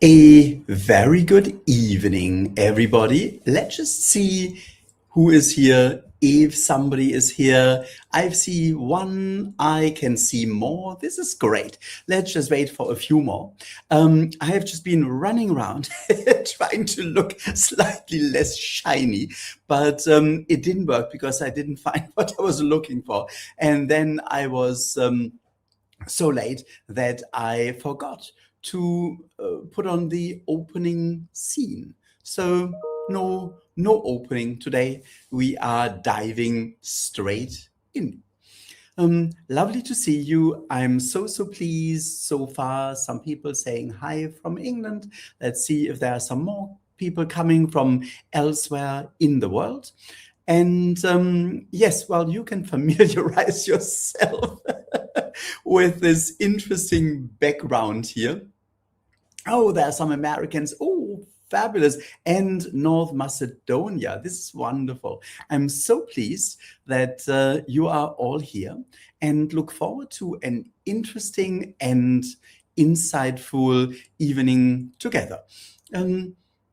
A very good evening, everybody. Let's just see who is here. If somebody is here, I see one, I can see more. This is great. Let's just wait for a few more. I have just been running around trying to look slightly less shiny, but it didn't work because I didn't find what I was looking for. And then I was so late that I forgot to put on the opening scene. So no opening today. We are diving straight in. Lovely to see you. I'm so pleased so far. Some people saying hi from England. Let's see if there are some more people coming from elsewhere in the world. And yes, well, you can familiarize yourself with this interesting background here. Oh, there are some Americans. Oh, fabulous. And North Macedonia. This is wonderful. I'm so pleased that you are all here and look forward to an interesting and insightful evening together.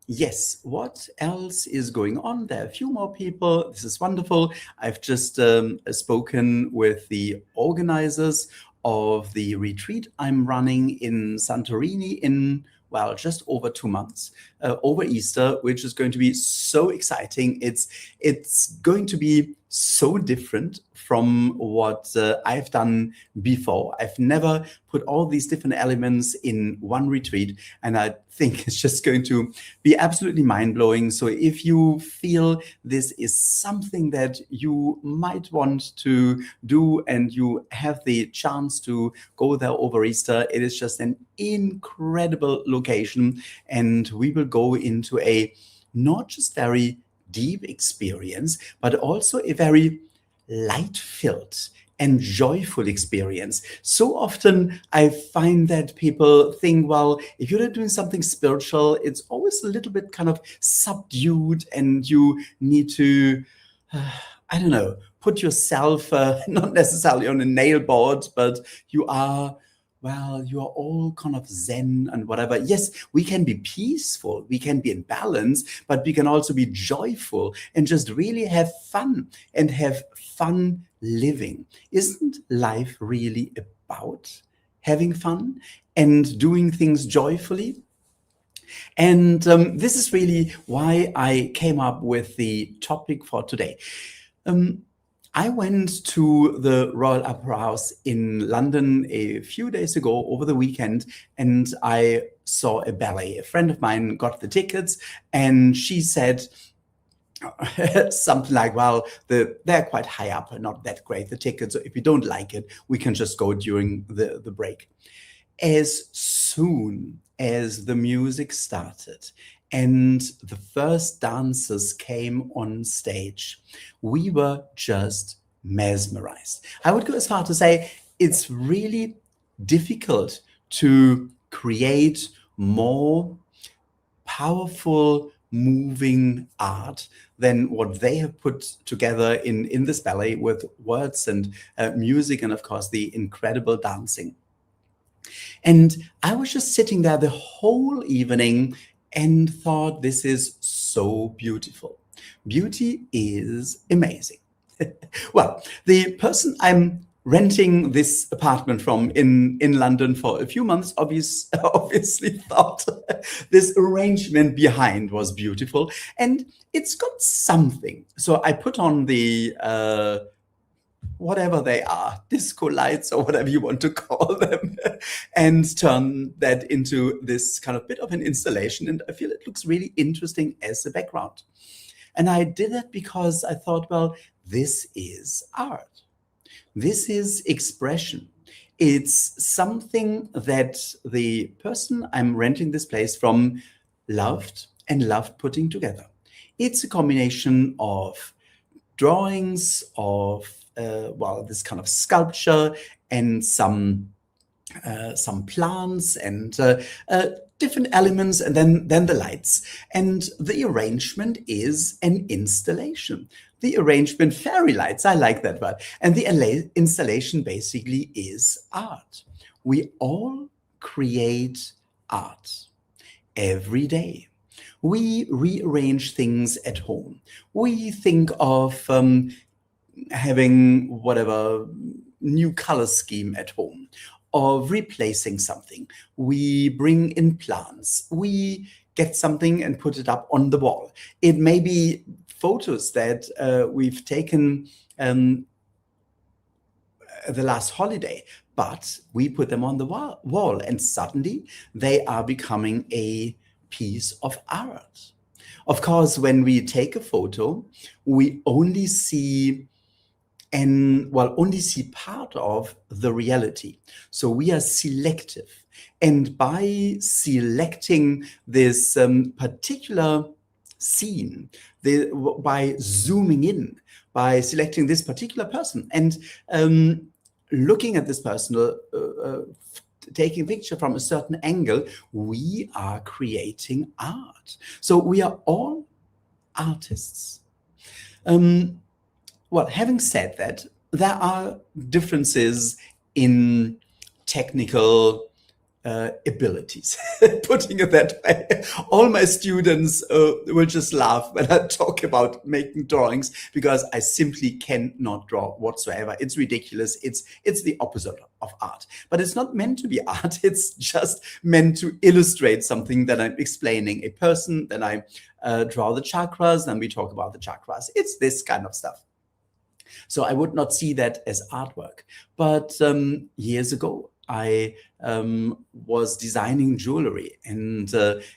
Yes, what else is going on? There are a few more people. This is wonderful. I've just spoken with the organizers of the retreat I'm running in Santorini in, well, just over 2 months, over Easter, which is going to be so exciting. It's going to be so different from what I've done before. I've never put all these different elements in one retreat, and I think it's just going to be absolutely mind-blowing. So if you feel this is something that you might want to do and you have the chance to go there over Easter, it is just an incredible location, and we will go into a not just very deep experience, but also a very light-filled and joyful experience. So often I find that people think, well, if you're doing something spiritual, it's always a little bit kind of subdued, and you need to, I don't know, put yourself not necessarily on a nail board, but you are, well, you are all kind of zen and whatever. Yes, we can be peaceful, we can be in balance, but we can also be joyful and just really have fun and have fun living. Isn't life really about having fun and doing things joyfully? And this is really why I came up with the topic for today. I went to the Royal Opera House in London a few days ago over the weekend, and I saw a ballet. A friend of mine got the tickets, and she said something like, well, they're quite high up and not that great, the tickets. So if you don't like it, we can just go during the break. As soon as the music started and the first dancers came on stage, we were just mesmerized. I would go as far to say it's really difficult to create more powerful, moving art than what they have put together in this ballet with words and music, and of course the incredible dancing. And I was just sitting there the whole evening and thought, this is so beautiful. Beauty is amazing. Well, the person I'm renting this apartment from in London for a few months obviously thought this arrangement behind was beautiful, and it's got something. So I put on the whatever they are, disco lights or whatever you want to call them, and turn that into this kind of bit of an installation. And I feel it looks really interesting as a background. And I did that because I thought, well, this is art. This is expression. It's something that the person I'm renting this place from loved and loved putting together. It's a combination of drawings, of well, this kind of sculpture, and some plants and different elements, and then the lights. And the arrangement is an installation. The arrangement, fairy lights, I like that word. And the installation basically is art. We all create art. every day. We rearrange things at home. We think of having whatever new color scheme at home, or replacing something. We bring in plants. We get something and put it up on the wall. It may be photos that we've taken the last holiday, but we put them on the wall, and suddenly they are becoming a piece of art. Of course, when we take a photo, we only see only see part of the reality. So we are selective. And by selecting this particular scene, by zooming in, by selecting this particular person and looking at this person, taking a picture from a certain angle, we are creating art. So we are all artists. Well, having said that, there are differences in technical abilities, putting it that way. All my students will just laugh when I talk about making drawings, because I simply cannot draw whatsoever. It's ridiculous. It's the opposite of art. But it's not meant to be art. It's just meant to illustrate something that I'm explaining. A person, then I draw the chakras, then we talk about the chakras. It's this kind of stuff. So I would not see that as artwork. But years ago, I was designing jewelry, and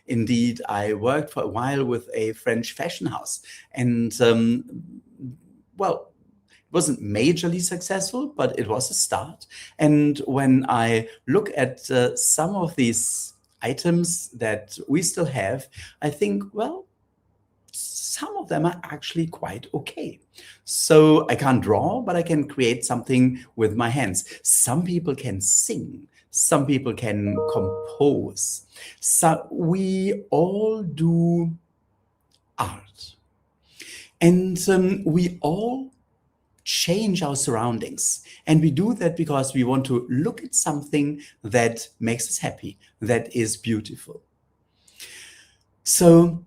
indeed I worked for a while with a French fashion house, and well, it wasn't majorly successful, but it was a start. And when I look at some of these items that we still have, I think, well, some of them are actually quite okay. So I can't draw, but I can create something with my hands. Some people can sing. Some people can compose. So we all do art. And we all change our surroundings. And we do that because we want to look at something that makes us happy, that is beautiful. So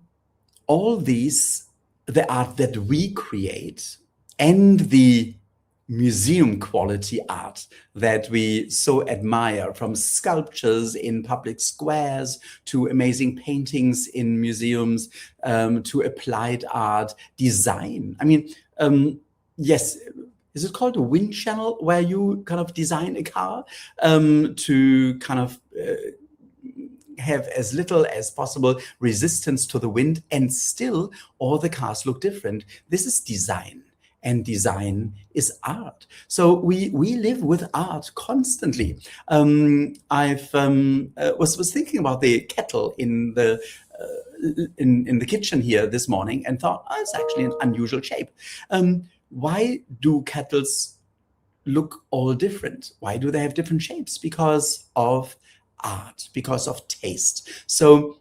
all these, the art that we create and the museum quality art that we so admire, from sculptures in public squares to amazing paintings in museums, to applied art, design. I mean, yes, is it called a wind channel, where you kind of design a car to kind of have as little as possible resistance to the wind, and still all the cars look different? This is design, and design is art. So we live with art constantly. I've was thinking about the kettle in the kitchen here this morning, and thought, oh, it's actually an unusual shape. Why do kettles look all different? Why do they have different shapes? Because of art, because of taste. So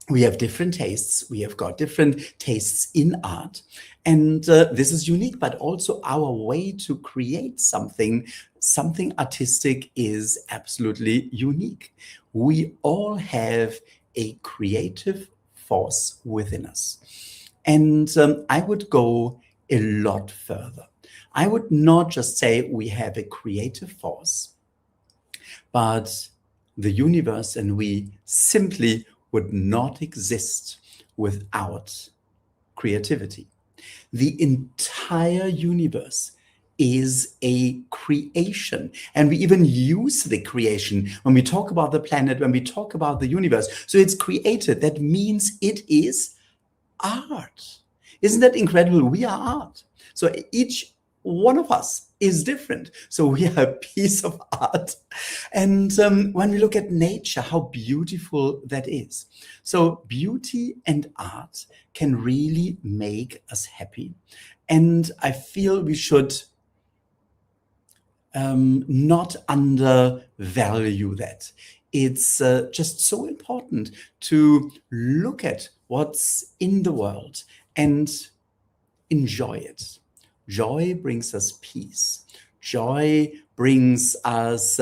we have different tastes. We have got different tastes in art. And this is unique, but also our way to create something artistic is absolutely unique. We all have a creative force within us. And I would go a lot further. I would not just say we have a creative force, but the universe and we simply would not exist without creativity. The entire universe is a creation, and we even use the creation when we talk about the planet, when we talk about the universe. So it's created. That means it is art. Isn't that incredible? We are art. So each one of us is different. So we are a piece of art. And when we look at nature, how beautiful that is. So beauty and art can really make us happy. And I feel we should not undervalue that. It's just so important to look at what's in the world and enjoy it. Joy brings us peace. Joy brings us,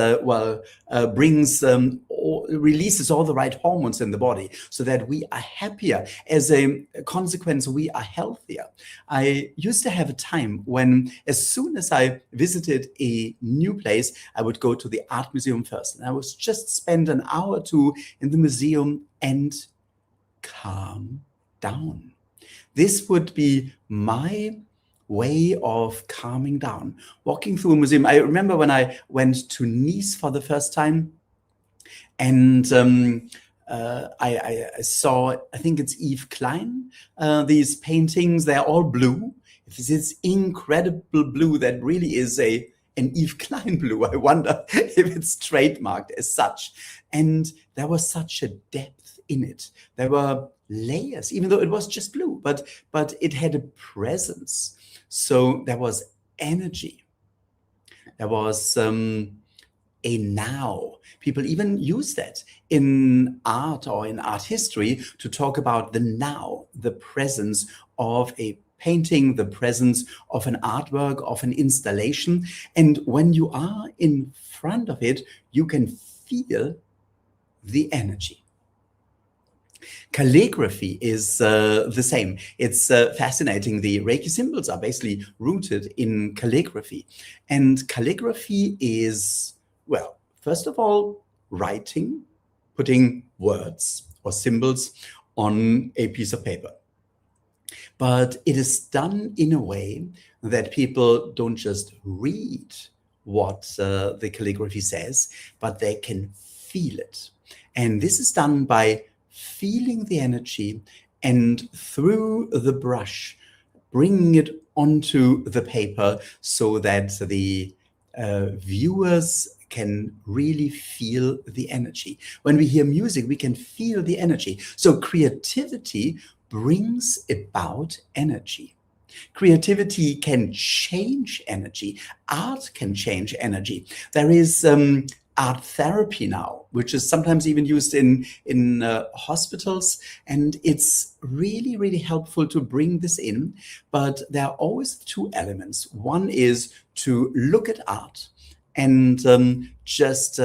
releases all the right hormones in the body so that we are happier. As a consequence, we are healthier. I used to have a time when, as soon as I visited a new place, I would go to the art museum first. And I would just spend an hour or two in the museum and calm down. This would be my way of calming down. Walking through a museum. I remember when I went to Nice for the first time, and I saw, I think it's Yves Klein, these paintings. They're all blue. It's this incredible blue that really is an Yves Klein blue. I wonder if it's trademarked as such. And there was such a depth in it. There were layers, even though it was just blue, but it had a presence. So there was energy. There was a now. People even use that in art or in art history to talk about the now, the presence of a painting, the presence of an artwork, of an installation. And when you are in front of it, you can feel the energy. Calligraphy is the same. It's fascinating. The Reiki symbols are basically rooted in calligraphy. And calligraphy is, well, first of all, writing, putting words or symbols on a piece of paper. But it is done in a way that people don't just read what the calligraphy says, but they can feel it. And this is done by feeling the energy and through the brush, bringing it onto the paper so that the viewers can really feel the energy. When we hear music, we can feel the energy. So creativity brings about energy. Creativity can change energy. Art can change energy. There is art therapy now, which is sometimes even used in hospitals, and it's really, really helpful to bring this in. But there are always two elements. One is to look at art and just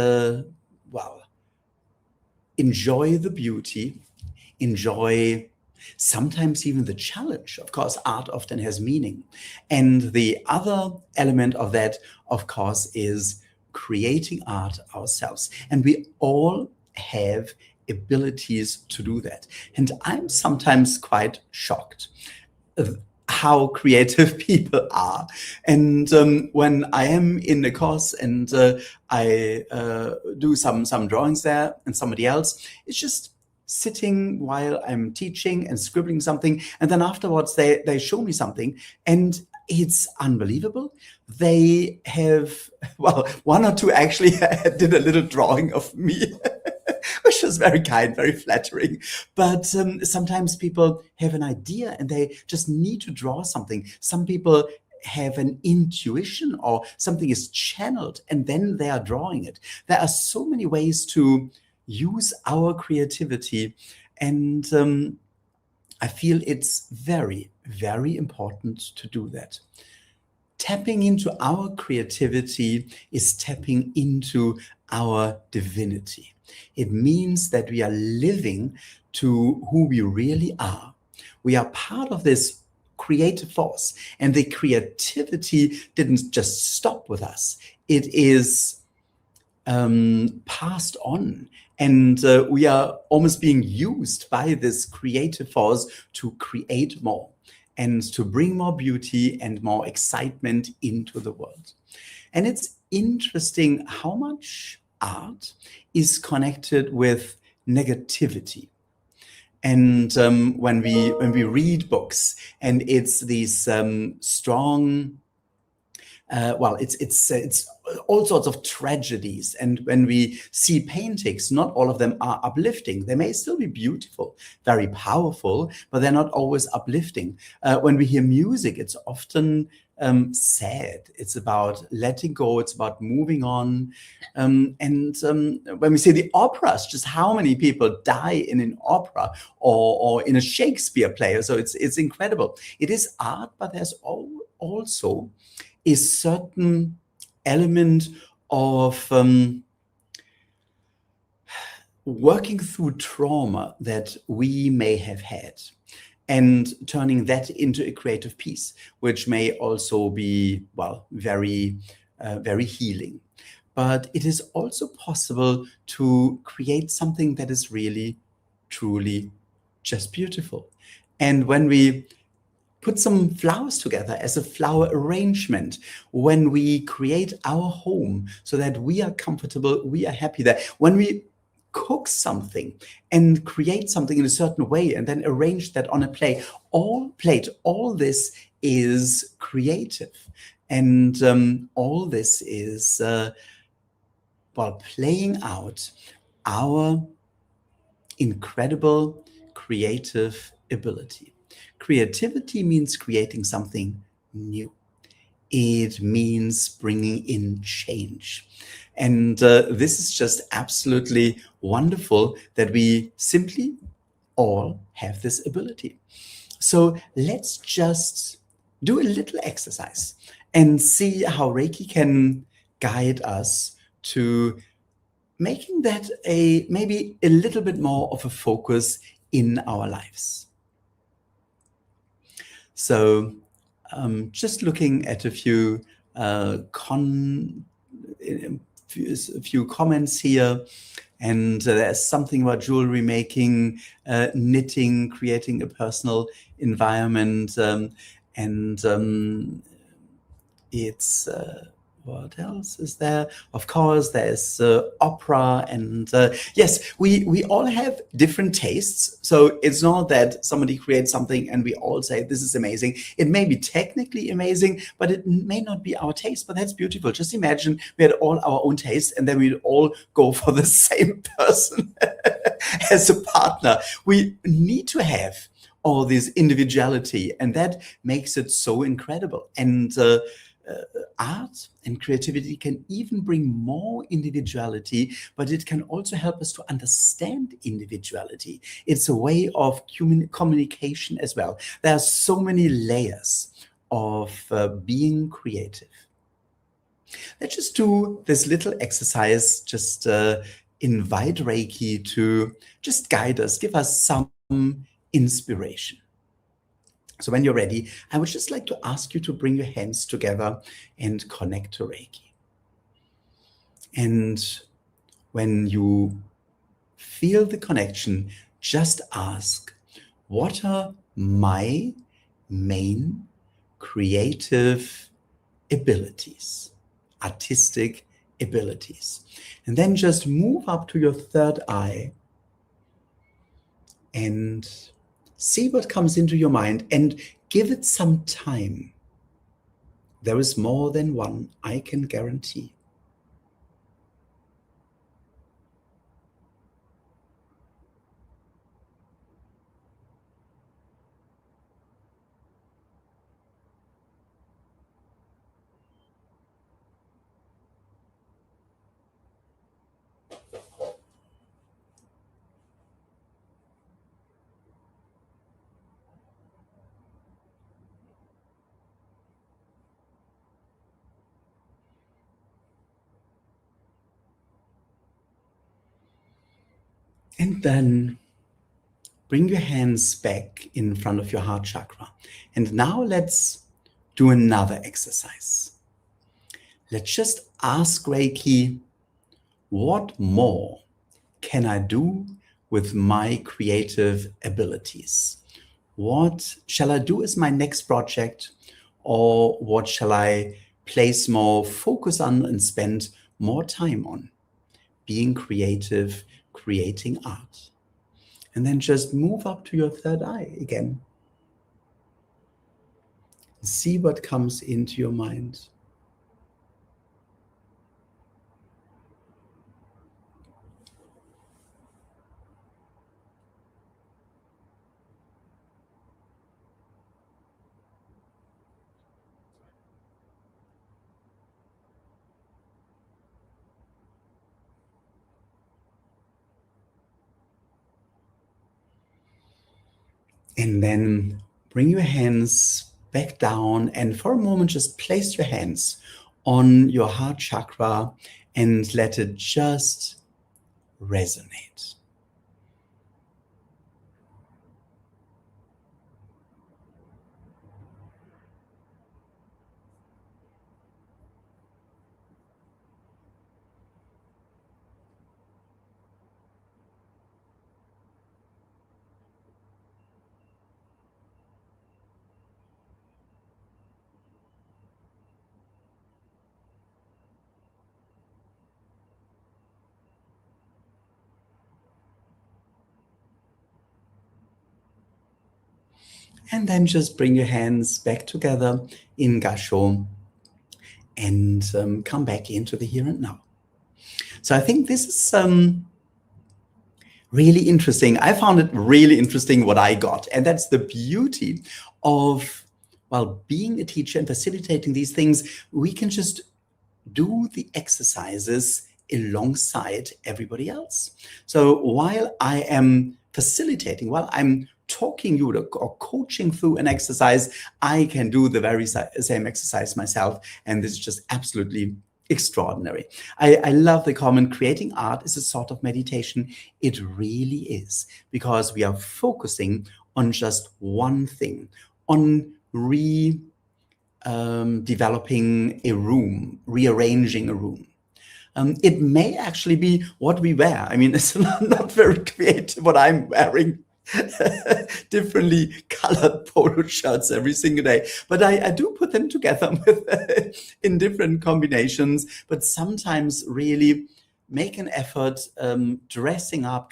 enjoy the beauty, enjoy sometimes even the challenge. Of course, art often has meaning. And the other element of that, of course, is creating art ourselves. And we all have abilities to do that. And I'm sometimes quite shocked of how creative people are. And when I am in the course and I do some drawings there, and somebody else is just sitting while I'm teaching and scribbling something, and then afterwards they show me something, and it's unbelievable. They have, well, one or two actually did a little drawing of me, which was very kind, very flattering. But sometimes people have an idea and they just need to draw something. Some people have an intuition or something is channeled and then they are drawing it. There are so many ways to use our creativity, and I feel it's very, very important to do that. Tapping into our creativity is tapping into our divinity. It means that we are living to who we really are. We are part of this creative force, and the creativity didn't just stop with us. It is passed on, and we are almost being used by this creative force to create more and to bring more beauty and more excitement into the world. And it's interesting how much art is connected with negativity. And when we read books, and it's these strong, it's all sorts of tragedies. And when we see paintings, not all of them are uplifting. They may still be beautiful, very powerful, but they're not always uplifting. When we hear music, it's often sad. It's about letting go. It's about moving on. And when we see the operas, just how many people die in an opera or in a Shakespeare play. So it's incredible. It is art, but there's also a certain element of working through trauma that we may have had and turning that into a creative piece, which may also be, well, very healing. But it is also possible to create something that is really, truly just beautiful. And when we put some flowers together as a flower arrangement, when we create our home so that we are comfortable, we are happy there, when we cook something and create something in a certain way and then arrange that on a all this is creative. And all this is while playing out our incredible creative ability. Creativity means creating something new. It means bringing in change. And this is just absolutely wonderful that we simply all have this ability. So let's just do a little exercise and see how Reiki can guide us to making that a maybe a little bit more of a focus in our lives. So just looking at a few comments here, and there's something about jewelry making, knitting, creating a personal environment, and it's what else is there? Of course, there's opera, and yes, we all have different tastes. So it's not that somebody creates something and we all say this is amazing. It may be technically amazing, but it may not be our taste. But that's beautiful. Just imagine we had all our own tastes, and then we'd all go for the same person as a partner. We need to have all this individuality, and that makes it so incredible. And art and creativity can even bring more individuality, but it can also help us to understand individuality. It's a way of communication as well. There are so many layers of being creative. Let's just do this little exercise, just invite Reiki to just guide us, give us some inspiration. So when you're ready, I would just like to ask you to bring your hands together and connect to Reiki. And when you feel the connection, just ask, what are my main creative abilities, artistic abilities? And then just move up to your third eye and see what comes into your mind and give it some time. There is more than one, I can guarantee. And then bring your hands back in front of your heart chakra. And now let's do another exercise. Let's just ask Reiki, what more can I do with my creative abilities? What shall I do as my next project? Or what shall I place more focus on and spend more time on? Being creative, creating art. And then just move up to your third eye again. See what comes into your mind. And then bring your hands back down, and for a moment just place your hands on your heart chakra and let it just resonate. And then just bring your hands back together in Gasho and come back into the here and now. So I think this is really interesting. I found it really interesting what I got. And that's the beauty of, well, being a teacher and facilitating these things. We can just do the exercises alongside everybody else. So while I am facilitating, while I'm talking you or coaching through an exercise, I can do the very same exercise myself. And this is just absolutely extraordinary. I love the comment, creating art is a sort of meditation. It really is, because we are focusing on just one thing, on developing a room, rearranging a room. It may actually be what we wear. I mean, it's not very creative what I'm wearing. Differently colored polo shirts every single day, but I do put them together with, in different combinations, but sometimes really make an effort. Dressing up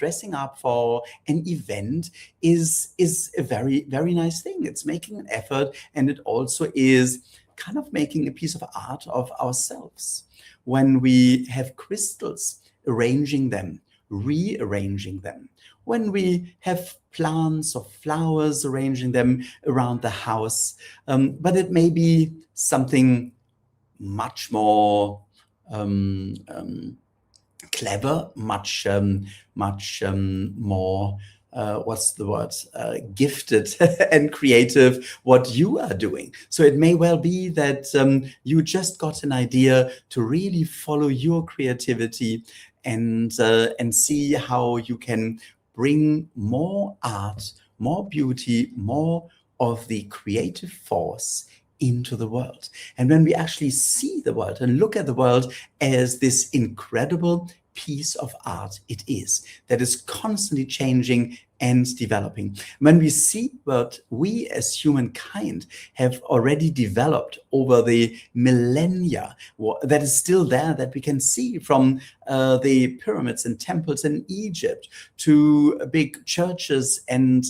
for an event is a very, very nice thing. It's making an effort, and it also is kind of making a piece of art of ourselves. When we have crystals, arranging them, rearranging them, when we have plants or flowers, arranging them around the house, but it may be something much more clever, much more what's the word, gifted and creative, what you are doing. So it may well be that you just got an idea to really follow your creativity and see how you can bring more art, more beauty, more of the creative force into the world. And when we actually see the world and look at the world as this incredible piece of art it is, that is constantly changing and developing. When we see what we as humankind have already developed over the millennia, that is still there, that we can see from the pyramids and temples in Egypt to big churches and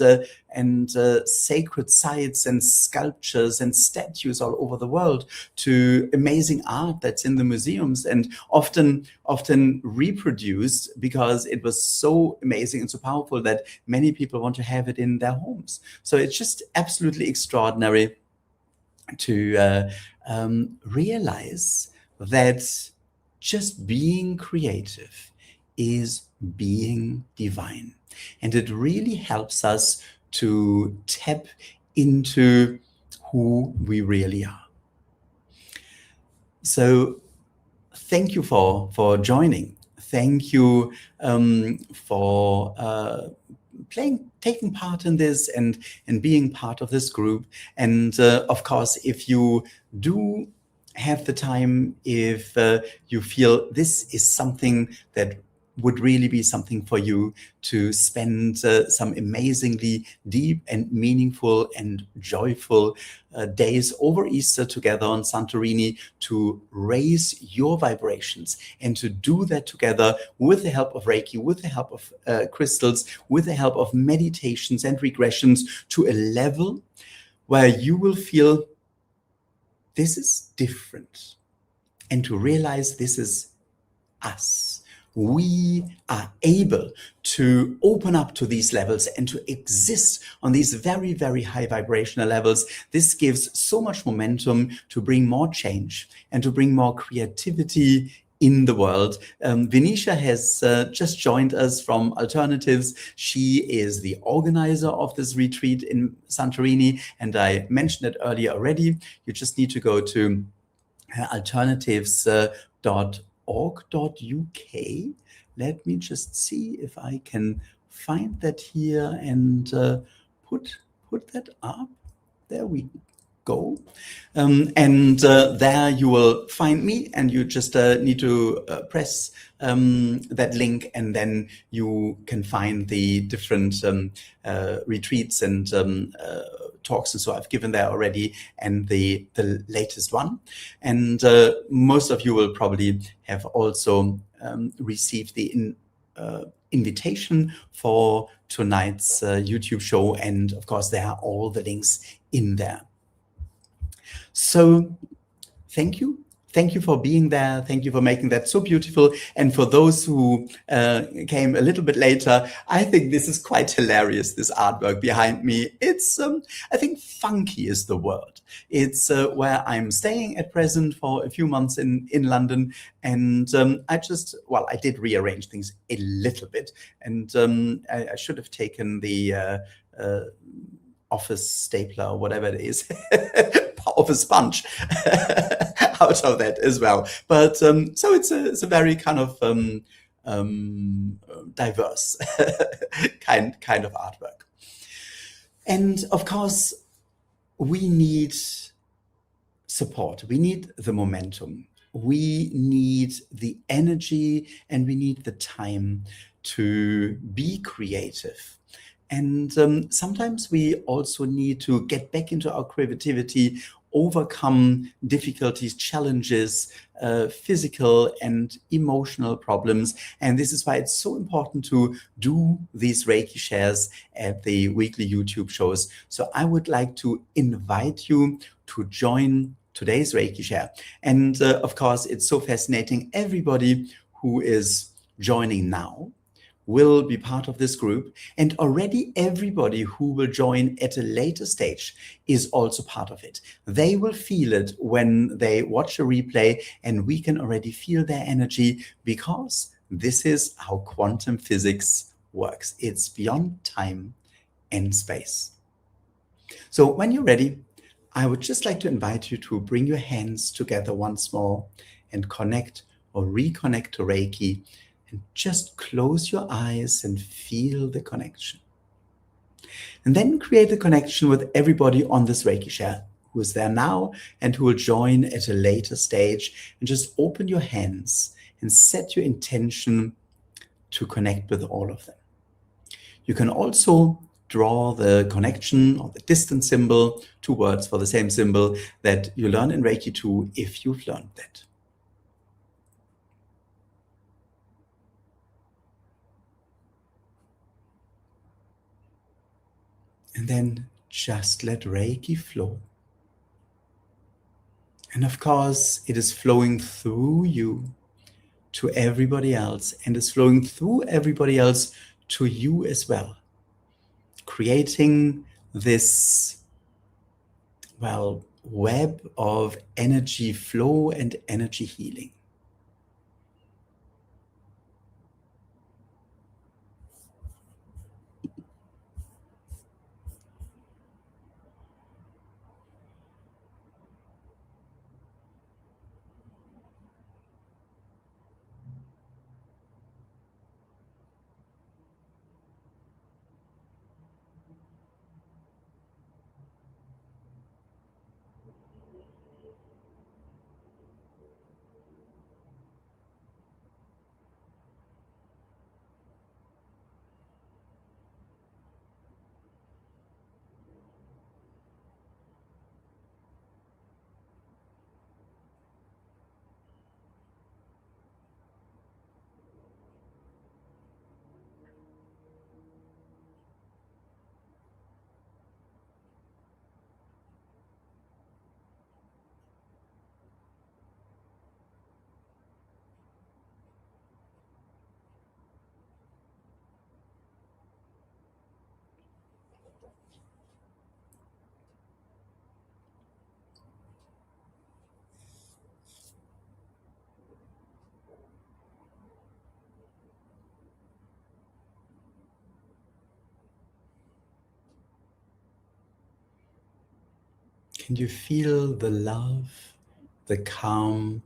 sacred sites and sculptures and statues all over the world, to amazing art that's in the museums and often reproduced because it was so amazing and so powerful that many people want to have it in their homes. So it's just absolutely extraordinary to realize that just being creative is being divine. And it really helps us to tap into who we really are. So thank you for joining. Thank you for taking part in this and being part of this group. And of course, if you do have the time, if you feel this is something that would really be something for you to spend some amazingly deep and meaningful and joyful days over Easter together on Santorini, to raise your vibrations and to do that together with the help of Reiki, with the help of crystals, with the help of meditations and regressions, to a level where you will feel this is different, and to realize this is us. We are able to open up to these levels and to exist on these very, very high vibrational levels. This gives so much momentum to bring more change and to bring more creativity in the world. Venetia has just joined us from Alternatives. She is the organizer of this retreat in Santorini, and I mentioned it earlier already. You just need to go to alternatives.org.uk. Let me just see if I can find that here and put that up. There we go. And there you will find me, and you just need to press that link, and then you can find the different retreats and talks and so I've given there already, and the latest one. And most of you will probably have also received the invitation for tonight's YouTube show, and of course there are all the links in there. So thank you. Thank you for being there. Thank you for making that so beautiful. And for those who came a little bit later, I think this is quite hilarious, this artwork behind me. It's, I think funky is the word. It's where I'm staying at present for a few months in London. And I did rearrange things a little bit. And I should have taken the office stapler or whatever it is of a sponge out of that as well. But so it's a very kind of diverse kind of artwork. And of course, we need support. We need the momentum. We need the energy, and we need the time to be creative. And sometimes we also need to get back into our creativity, overcome difficulties, challenges, physical and emotional problems. And this is why it's so important to do these Reiki shares at the weekly YouTube shows. So I would like to invite you to join today's Reiki share. And of course, it's so fascinating. Everybody who is joining now will be part of this group, and already everybody who will join at a later stage is also part of it. They will feel it when they watch a replay, and we can already feel their energy, because this is how quantum physics works. It's beyond time and space. So when you're ready, I would just like to invite you to bring your hands together once more and connect or reconnect to Reiki. And just close your eyes and feel the connection. And then create the connection with everybody on this Reiki share who is there now and who will join at a later stage. And just open your hands and set your intention to connect with all of them. You can also draw the connection or the distance symbol, 2 words for the same symbol that you learn in Reiki 2 if you've learned that. And then just let Reiki flow. And of course, it is flowing through you to everybody else, and is flowing through everybody else to you as well, creating this, web of energy flow and energy healing. Can you feel the love, the calm,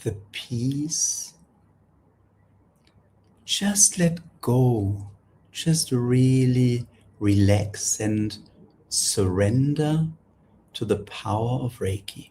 the peace. Just let go. Just really relax and surrender to the power of Reiki.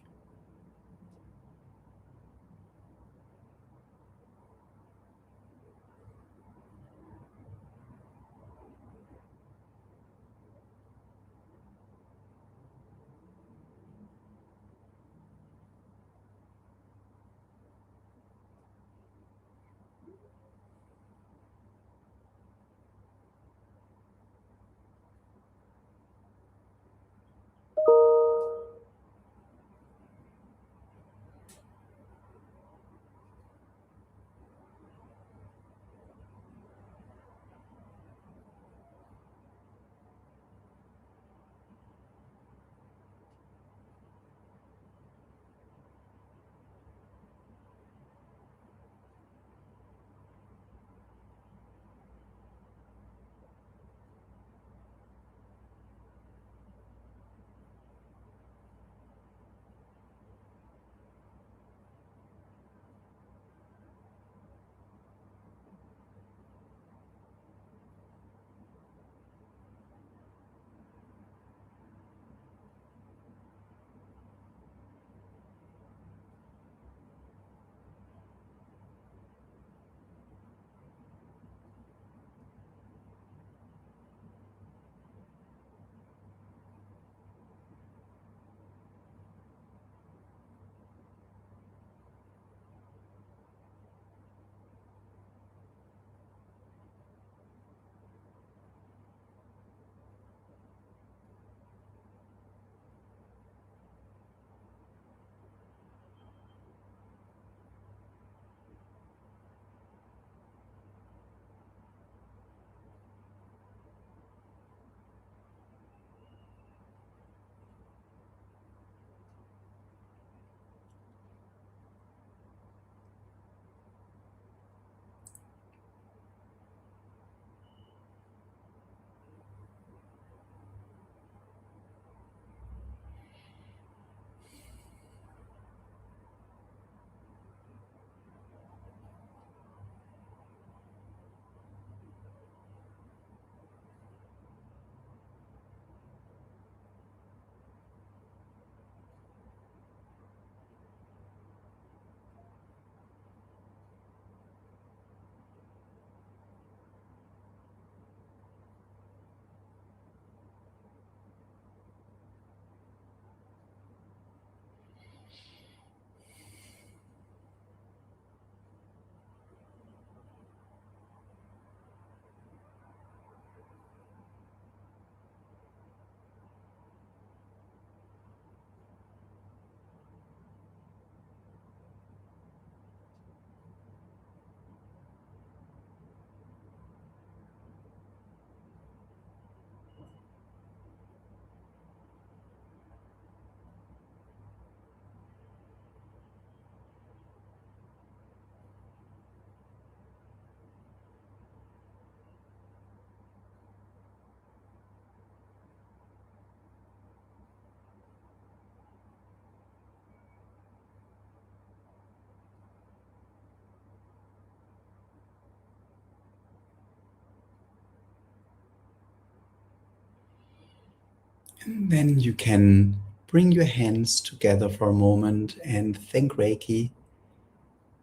And then you can bring your hands together for a moment and thank Reiki.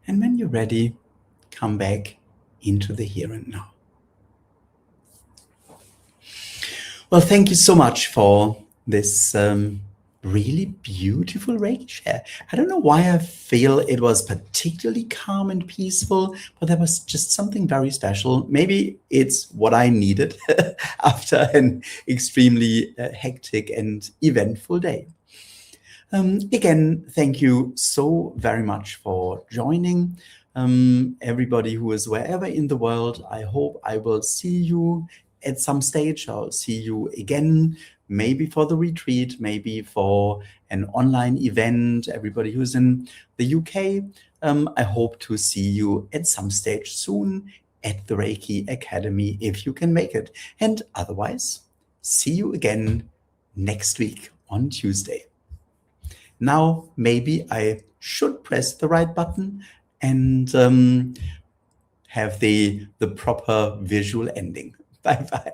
And when you're ready, come back into the here and now. Well, thank you so much for this really beautiful Reiki share. I don't know why I feel it was particularly calm and peaceful, but there was just something very special. Maybe it's what I needed after an extremely hectic and eventful day. Again, thank you so very much for joining. Everybody who is wherever in the world, I hope I will see you at some stage. I'll see you again, maybe for the retreat, maybe for an online event. Everybody who's in the UK, I hope to see you at some stage soon at the Reiki Academy if you can make it. And otherwise, see you again next week on Tuesday. Now, maybe I should press the right button and have the proper visual ending. Bye bye.